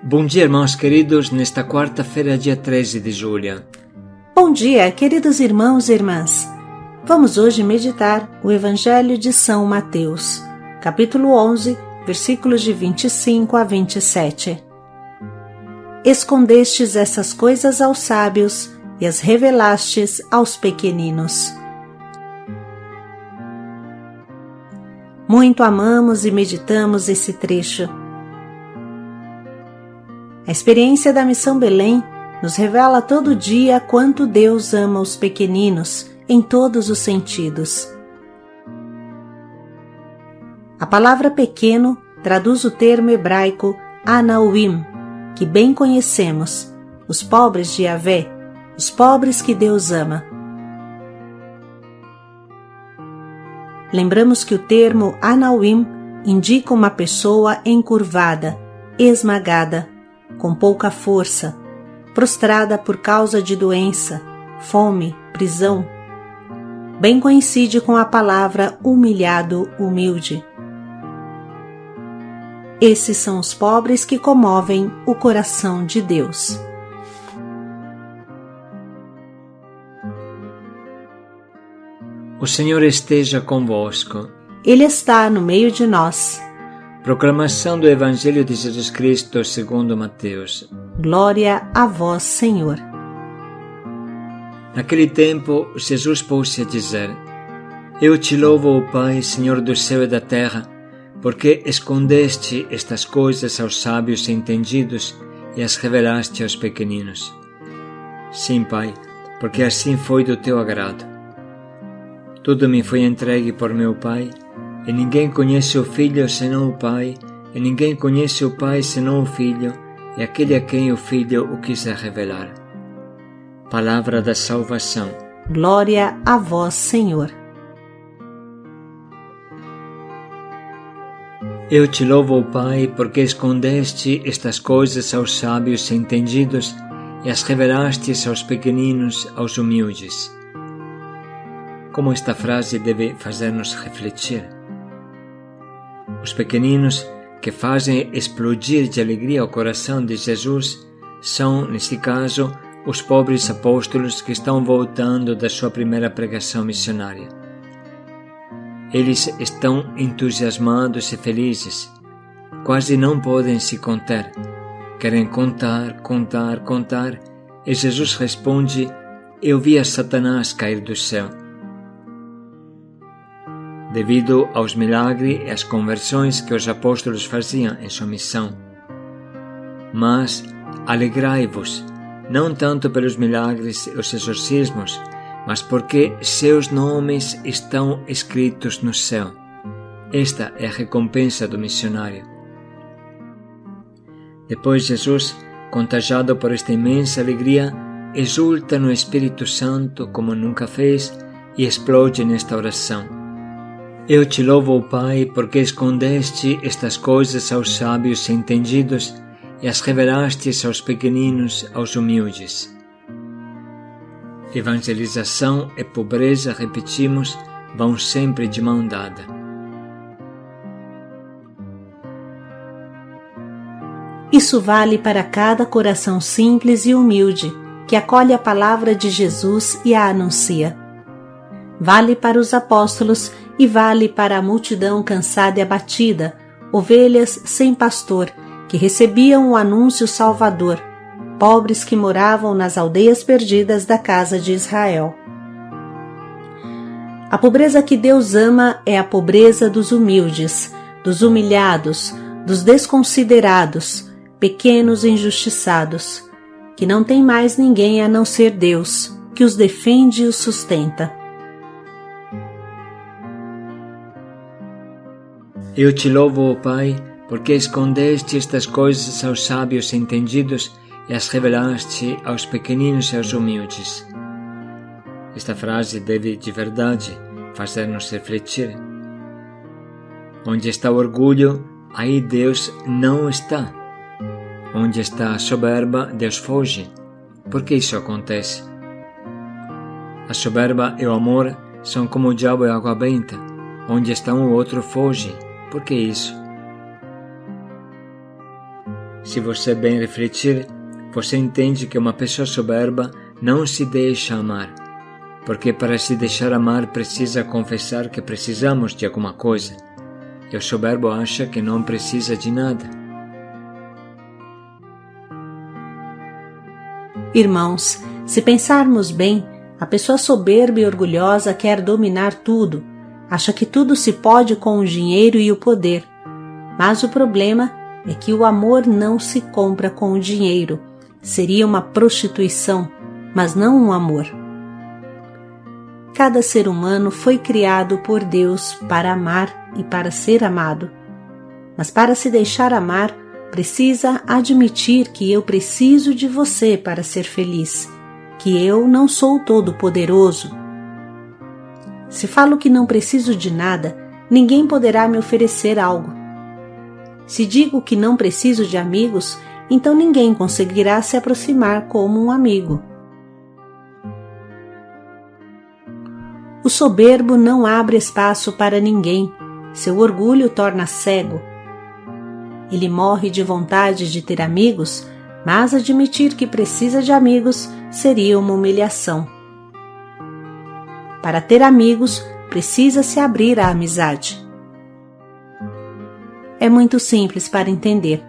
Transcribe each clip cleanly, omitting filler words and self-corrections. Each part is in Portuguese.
Bom dia, irmãos queridos, nesta quarta-feira, dia 13 de julho. Bom dia, queridos irmãos e irmãs. Vamos hoje meditar o Evangelho de São Mateus, capítulo 11, versículos de 25 a 27. Escondestes essas coisas aos sábios e as revelastes aos pequeninos. Muito amamos e meditamos esse trecho. A experiência da Missão Belém nos revela todo dia quanto Deus ama os pequeninos em todos os sentidos. A palavra pequeno traduz o termo hebraico Anauim, que bem conhecemos, os pobres de Yahvé, os pobres que Deus ama. Lembramos que o termo Anauim indica uma pessoa encurvada, esmagada, com pouca força, prostrada por causa de doença, fome, prisão. Bem coincide com a palavra humilhado, humilde. Esses são os pobres que comovem o coração de Deus. O Senhor esteja convosco. Ele está no meio de nós. Proclamação do Evangelho de Jesus Cristo segundo Mateus. Glória a vós, Senhor. Naquele tempo, Jesus pôs-se a dizer: Eu te louvo, ó Pai, Senhor do céu e da terra, porque escondeste estas coisas aos sábios e entendidos e as revelaste aos pequeninos. Sim, Pai, porque assim foi do teu agrado. Tudo me foi entregue por meu Pai, e ninguém conhece o Filho senão o Pai, e ninguém conhece o Pai senão o Filho, e aquele a quem o Filho o quiser revelar. Palavra da salvação. Glória a vós, Senhor. Eu te louvo, Pai, porque escondeste estas coisas aos sábios e entendidos e as revelastes aos pequeninos, aos humildes. Como esta frase deve fazer-nos refletir. Os pequeninos que fazem explodir de alegria o coração de Jesus são, nesse caso, os pobres apóstolos que estão voltando da sua primeira pregação missionária. Eles estão entusiasmados e felizes, quase não podem se conter. Querem contar, e Jesus responde: Eu vi a Satanás cair do céu. Devido aos milagres e às conversões que os apóstolos faziam em sua missão. Mas alegrai-vos, não tanto pelos milagres e os exorcismos, mas porque seus nomes estão escritos no céu. Esta é a recompensa do missionário. Depois Jesus, contagiado por esta imensa alegria, exulta no Espírito Santo como nunca fez e explode nesta oração. Eu te louvo, Pai, porque escondeste estas coisas aos sábios e entendidos e as revelastes aos pequeninos, aos humildes. Evangelização e pobreza, repetimos, vão sempre de mão dada. Isso vale para cada coração simples e humilde que acolhe a palavra de Jesus e a anuncia. Vale para os apóstolos e vale para a multidão cansada e abatida, ovelhas sem pastor, que recebiam o anúncio salvador, pobres que moravam nas aldeias perdidas da casa de Israel. A pobreza que Deus ama é a pobreza dos humildes, dos humilhados, dos desconsiderados, pequenos e injustiçados, que não tem mais ninguém a não ser Deus, que os defende e os sustenta. Eu te louvo, ó Pai, porque escondeste estas coisas aos sábios e entendidos e as revelaste aos pequeninos e aos humildes. Esta frase deve, de verdade, fazer-nos refletir. Onde está o orgulho, aí Deus não está. Onde está a soberba, Deus foge. Por que isso acontece? A soberba e o amor são como o diabo e a água benta. Onde está um, o outro foge. Por que isso? se você bem refletir, você entende que uma pessoa soberba não se deixa amar, porque para se deixar amar precisa confessar que precisamos de alguma coisa, e o soberbo acha que não precisa de nada. Irmãos, se pensarmos bem, a pessoa soberba e orgulhosa quer dominar tudo, acha que tudo se pode com o dinheiro e o poder. Mas o problema é que o amor não se compra com o dinheiro. Seria uma prostituição, mas não um amor. Cada ser humano foi criado por Deus para amar e para ser amado. Mas para se deixar amar, precisa admitir que eu preciso de você para ser feliz, que eu não sou todo-poderoso. Se falo que não preciso de nada, ninguém poderá me oferecer algo. Se digo que não preciso de amigos, então ninguém conseguirá se aproximar como um amigo. O soberbo não abre espaço para ninguém, seu orgulho torna cego. Ele morre de vontade de ter amigos, mas admitir que precisa de amigos seria uma humilhação. Para ter amigos, precisa se abrir à amizade. É muito simples para entender.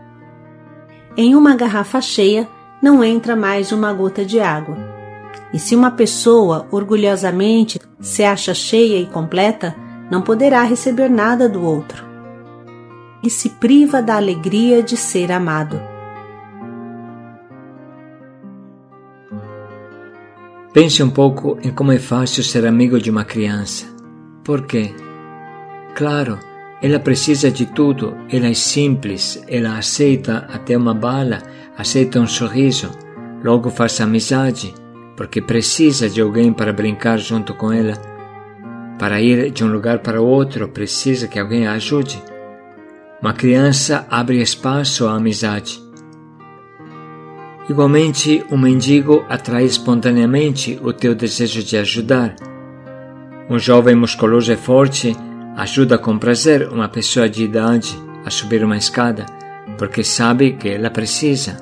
Em uma garrafa cheia, não entra mais uma gota de água. E se uma pessoa orgulhosamente se acha cheia e completa, não poderá receber nada do outro. E se priva da alegria de ser amado. Pense um pouco em como é fácil ser amigo de uma criança. Por quê? Claro, ela precisa de tudo, ela é simples, ela aceita até uma bala, aceita um sorriso, logo faz amizade, porque precisa de alguém para brincar junto com ela. Para ir de um lugar para outro, precisa que alguém a ajude. Uma criança abre espaço à amizade. Igualmente, um mendigo atrai espontaneamente o teu desejo de ajudar. Um jovem musculoso e forte ajuda com prazer uma pessoa de idade a subir uma escada, porque sabe que ela precisa.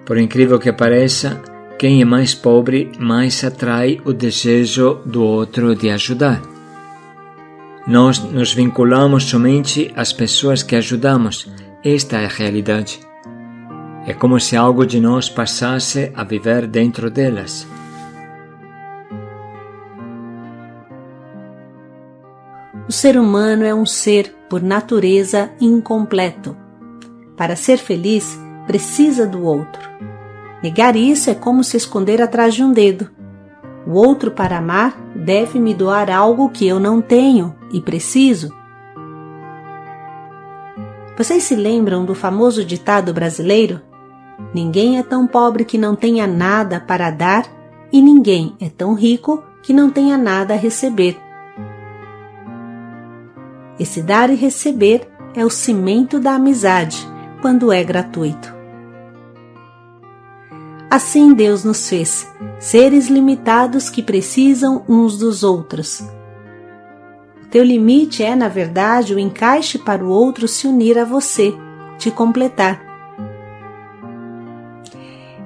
Por incrível que pareça, quem é mais pobre mais atrai o desejo do outro de ajudar. Nós nos vinculamos somente às pessoas que ajudamos. Esta é a realidade. É como se algo de nós passasse a viver dentro delas. O ser humano é um ser, por natureza, incompleto. Para ser feliz, precisa do outro. Negar isso é como se esconder atrás de um dedo. O outro, para amar, deve me doar algo que eu não tenho e preciso. Vocês se lembram do famoso ditado brasileiro? Ninguém é tão pobre que não tenha nada para dar e ninguém é tão rico que não tenha nada a receber. Esse dar e receber é o cimento da amizade, quando é gratuito. Assim Deus nos fez, seres limitados que precisam uns dos outros. O teu limite é, na verdade, o encaixe para o outro se unir a você, te completar.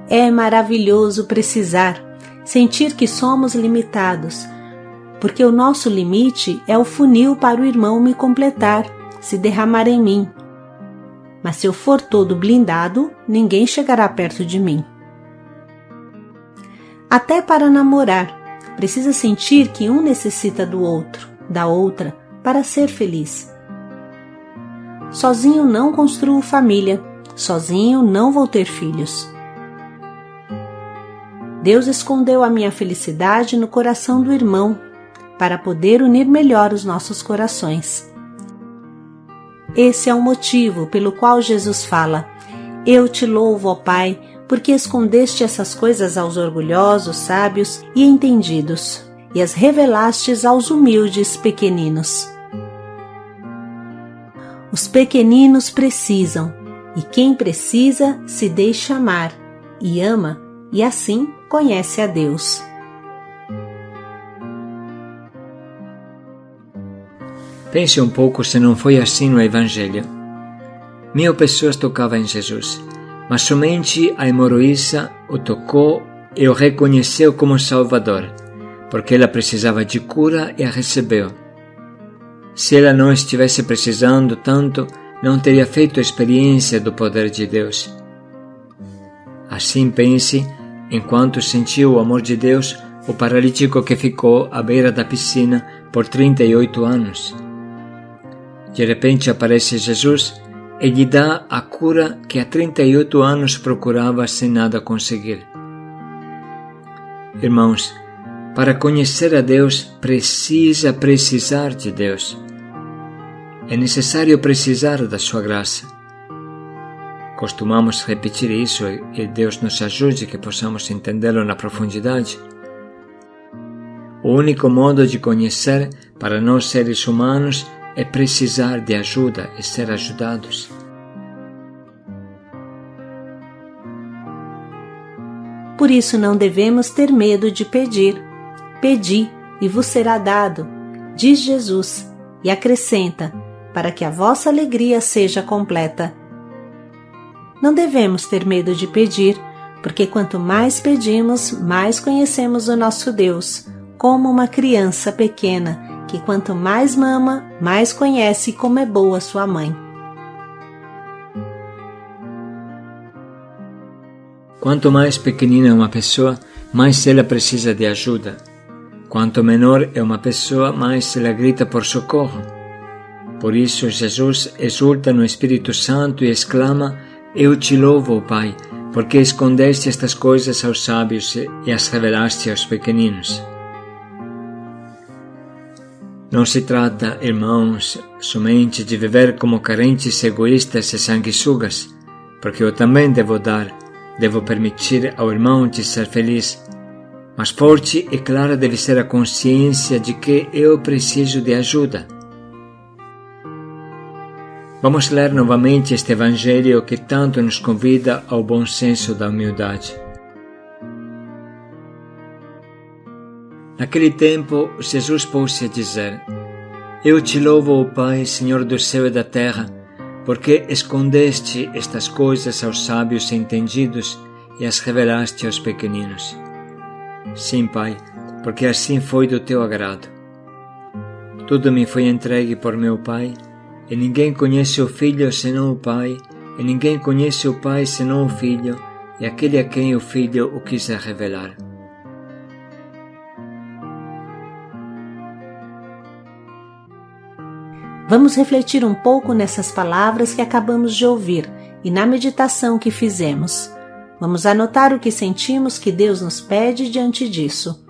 É maravilhoso precisar, sentir que somos limitados, porque o nosso limite é o funil para o irmão me completar, se derramar em mim. Mas se eu for todo blindado, ninguém chegará perto de mim. Até para namorar, precisa sentir que um necessita do outro, da outra, para ser feliz. Sozinho não construo família, sozinho não vou ter filhos. Deus escondeu a minha felicidade no coração do irmão, para poder unir melhor os nossos corações. Esse é o motivo pelo qual Jesus fala: Eu te louvo, ó Pai, porque escondeste essas coisas aos orgulhosos, sábios e entendidos, e as revelastes aos humildes pequeninos. Os pequeninos precisam, e quem precisa se deixa amar, e ama, e assim conhece a Deus. Pense um pouco se não foi assim no Evangelho. 1000 pessoas tocavam em Jesus. mas somente a hemorroísa o tocou e o reconheceu como Salvador, porque ela precisava de cura e a recebeu. Se ela não estivesse precisando tanto, não teria feito a experiência do poder de Deus. Assim pense, enquanto sentiu o amor de Deus, o paralítico que ficou à beira da piscina por 38 anos. De repente aparece Jesus e lhe dá a cura que há 38 anos procurava sem nada conseguir. Irmãos, para conhecer a Deus, precisa precisar de Deus. É necessário precisar da sua graça. Costumamos repetir isso e Deus nos ajude que possamos entendê-lo na profundidade. O único modo de conhecer para nós seres humanos é precisar de ajuda e ser ajudados. Por isso não devemos ter medo de pedir. Pedi e vos será dado, diz Jesus, e acrescenta, para que a vossa alegria seja completa. Não devemos ter medo de pedir, porque quanto mais pedimos, mais conhecemos o nosso Deus, como uma criança pequena, que quanto mais mama, mais conhece como é boa sua mãe. Quanto mais pequenina é uma pessoa, mais ela precisa de ajuda. Quanto menor é uma pessoa, mais ela grita por socorro. Por isso Jesus exulta no Espírito Santo e exclama: Eu te louvo, Pai, porque escondeste estas coisas aos sábios e as revelaste aos pequeninos. Não se trata, irmãos, somente de viver como carentes egoístas e sanguessugas, porque eu também devo dar, devo permitir ao irmão de ser feliz. Mas forte e clara deve ser a consciência de que eu preciso de ajuda. Vamos ler novamente este Evangelho que tanto nos convida ao bom senso da humildade. Naquele tempo, Jesus pôs-se a dizer: Eu te louvo, Pai, Senhor do céu e da terra, porque escondeste estas coisas aos sábios e entendidos e as revelaste aos pequeninos. Sim, Pai, porque assim foi do teu agrado. Tudo me foi entregue por meu Pai, e ninguém conhece o Filho senão o Pai, e ninguém conhece o Pai senão o Filho, e aquele a quem o Filho o quiser revelar. Vamos refletir um pouco nessas palavras que acabamos de ouvir e na meditação que fizemos. Vamos anotar o que sentimos que Deus nos pede diante disso.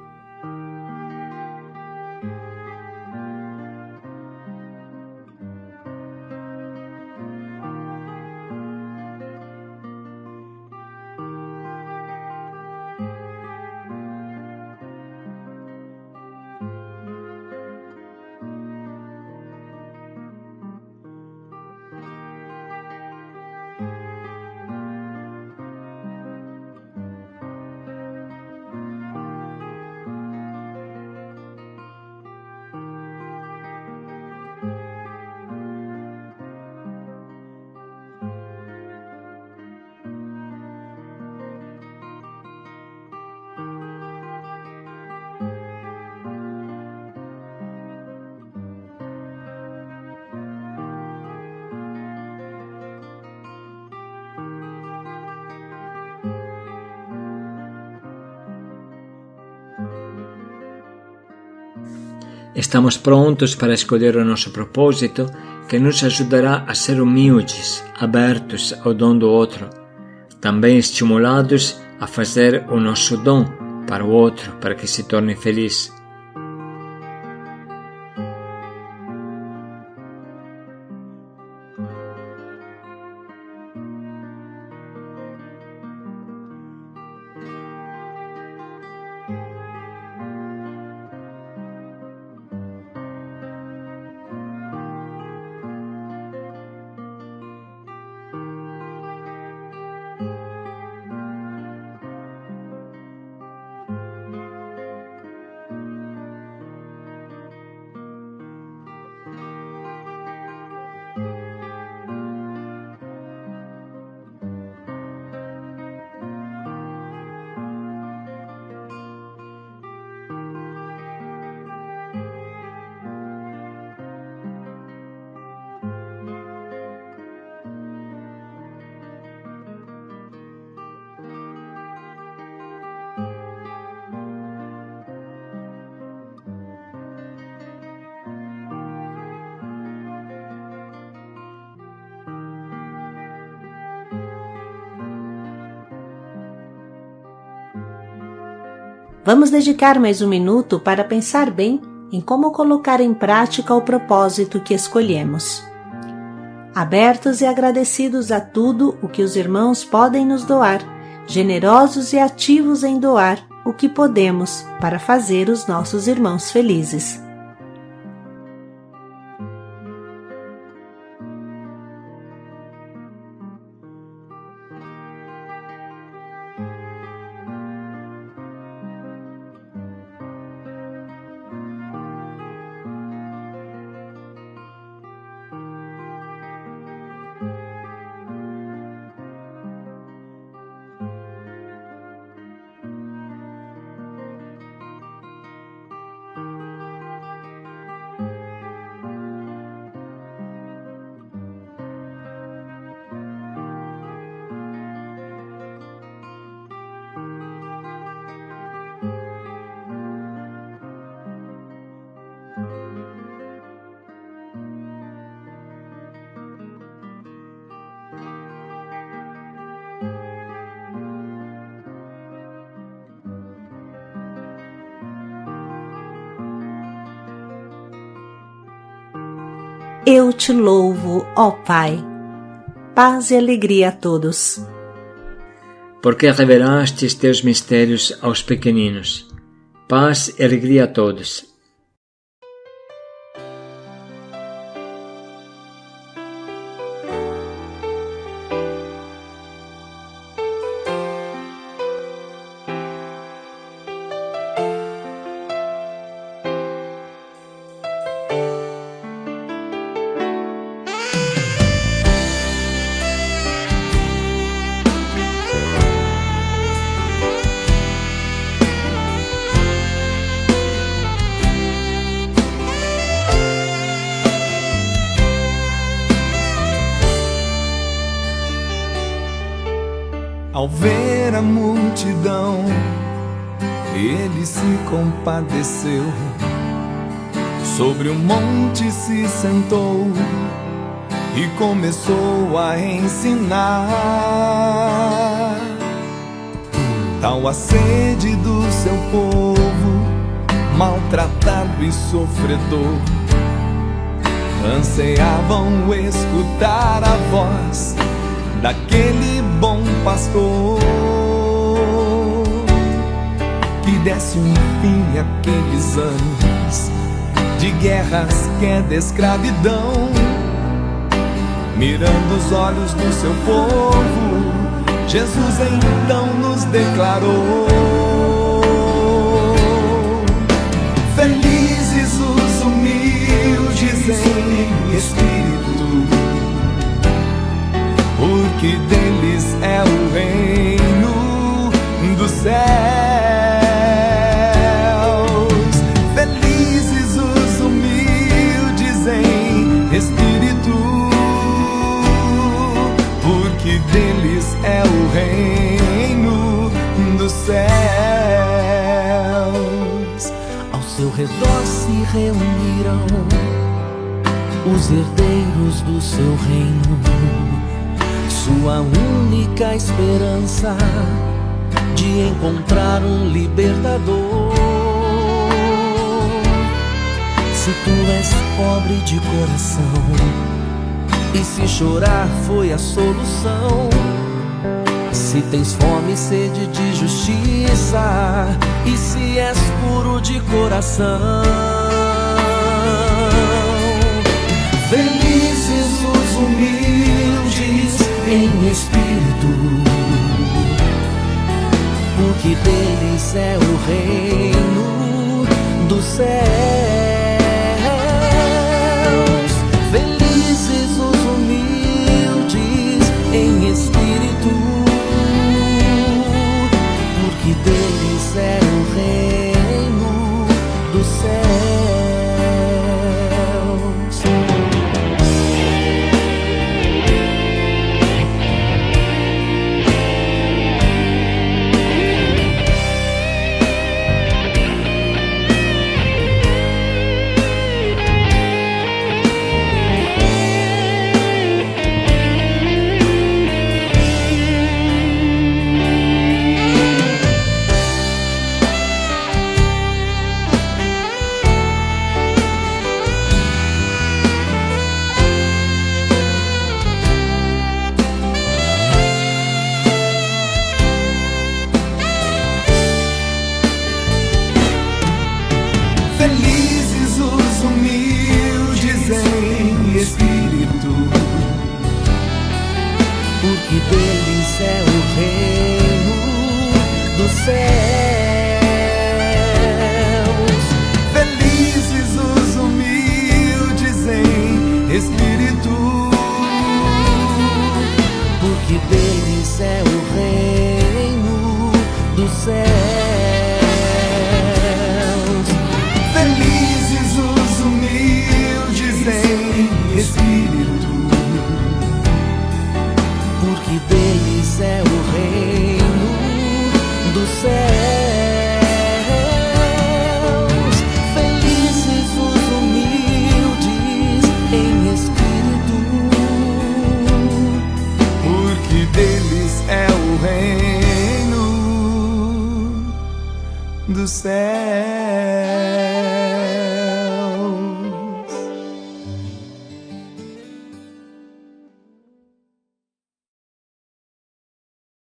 Estamos prontos para escolher o nosso propósito, que nos ajudará a ser humildes, abertos ao dom do outro, também estimulados a fazer o nosso dom para o outro, para que se torne feliz. Vamos dedicar mais um minuto para pensar bem em como colocar em prática o propósito que escolhemos. Abertos e agradecidos a tudo o que os irmãos podem nos doar, generosos e ativos em doar o que podemos para fazer os nossos irmãos felizes. Eu te louvo, ó Pai. Paz e alegria a todos. Porque revelastes teus mistérios aos pequeninos. Paz e alegria a todos. Ao ver a multidão, ele se compadeceu. Sobre o monte se sentou e começou a ensinar. Tal a sede do seu povo, maltratado e sofredor, ansiavam escutar a voz daquele bom pastor, que desse um fim àqueles anos de guerras que é de escravidão. Mirando os olhos do seu povo, Jesus então nos declarou: felizes os humildes em espírito, porque deles é o reino dos céus. Felizes os humildes em espírito, porque deles é o reino dos céus. Ao seu redor se reuniram os herdeiros do seu reino, sua única esperança de encontrar um libertador. Se tu és pobre de coração e se chorar foi a solução, se tens fome e sede de justiça e se és puro de coração, felizes os humildes em espírito, porque deles é o reino dos céus. Felizes os humildes em espírito, porque deles é o reino dos céus. porque deles é o reino dos céus. Felizes os humildes em espírito, porque deles é o reino dos céus. Felizes os humildes em espírito, porque deles é o reino dos céus. Felizes os humildes em espírito, porque deles é o reino do céu.